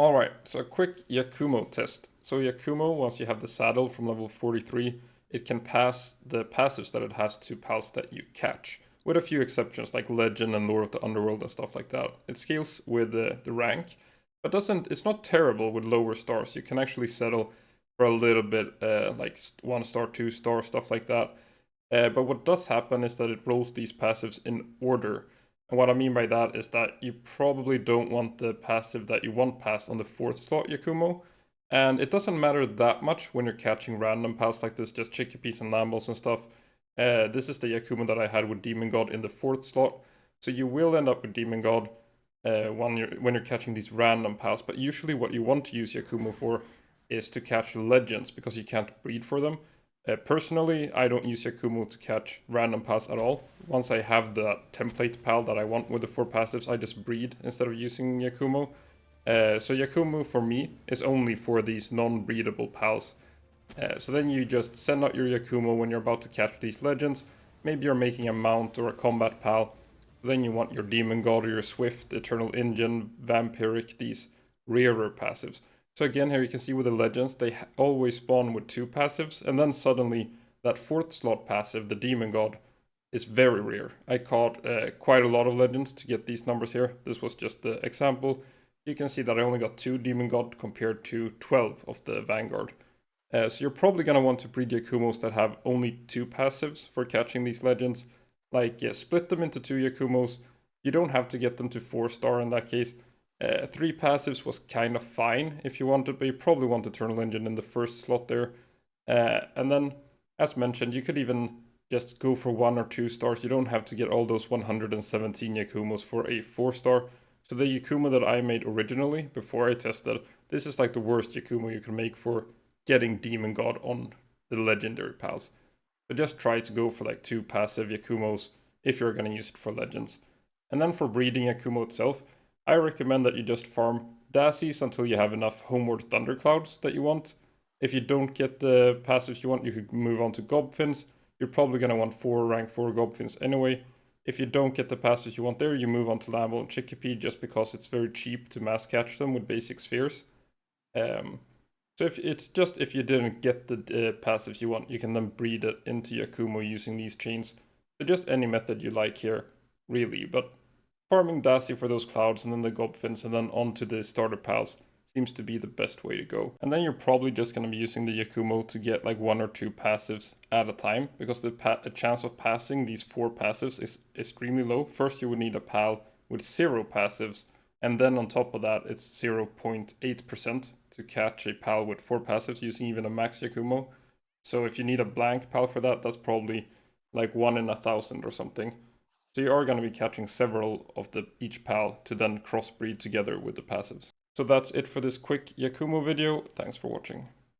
Alright, so a quick Yakumo test. So Yakumo, once you have the saddle from level 43, it can pass the passives that it has to pals that you catch. With a few exceptions like Legend and Lore of the Underworld and stuff like that. It scales with the rank, but it's not terrible with lower stars. You can actually settle for a little bit like 1 star, 2 star, stuff like that. But what does happen is that it rolls these passives in order. And what I mean by that is that you probably don't want the passive that you want passed on the 4th slot Yakumo. And it doesn't matter that much when you're catching random pals like this, just chickpeas and lambos and stuff. This is the Yakumo that I had with Demon God in the 4th slot. So you will end up with Demon God when you're catching these random pals. But usually what you want to use Yakumo for is to catch legends because you can't breed for them. Personally, I don't use Yakumo to catch random pals at all. Once I have the template pal that I want with the 4 passives, I just breed instead of using Yakumo. So Yakumo for me is only for these non-breedable pals. So then you just send out your Yakumo when you're about to catch these legends. Maybe you're making a mount or a combat pal. Then you want your Demon God or your Swift, Eternal Engine, Vampiric, these rarer passives. So again, here you can see with the legends, they always spawn with 2 passives, and then suddenly that 4th slot passive, the Demon God, is very rare. I caught quite a lot of legends to get these numbers here. This was just the example. You can see that I only got 2 Demon God compared to 12 of the Vanguard. So you're probably going to want to breed Yakumos that have only 2 passives for catching these legends. Like, split them into 2 Yakumos. You don't have to get them to 4 star in that case. 3 passives was kind of fine if you wanted, but you probably want Eternal Engine in the 1st slot there. And then, as mentioned, you could even just go for 1 or 2 stars. You don't have to get all those 117 Yakumos for a 4 star. So the Yakumo that I made originally, before I tested, this is like the worst Yakumo you can make for getting Demon God on the legendary pals. So just try to go for like 2 passive Yakumos if you're going to use it for legends. And then for breeding Yakumo itself, I recommend that you just farm Daisies until you have enough Homeward Thunderclouds that you want. If you don't get the passives you want, you could move on to Gobfins. You're probably going to want 4 rank 4 Gobfins anyway. If you don't get the passives you want there, you move on to Lambo and Chickpea just because it's very cheap to mass catch them with basic spheres. So if you didn't get the passives you want, you can then breed it into Yakumo using these chains. So just any method you like here, really, but farming Daisy for those clouds and then the Gobfins and then onto the starter pals seems to be the best way to go. And then you're probably just going to be using the Yakumo to get like 1 or 2 passives at a time because the chance of passing these 4 passives is extremely low. First you would need a pal with 0 passives, and then on top of that it's 0.8% to catch a pal with 4 passives using even a max Yakumo. So if you need a blank pal for that, that's probably like 1 in 1,000 or something. So you are going to be catching several of each pal to then crossbreed together with the passives. So that's it for this quick Yakumo video. Thanks for watching.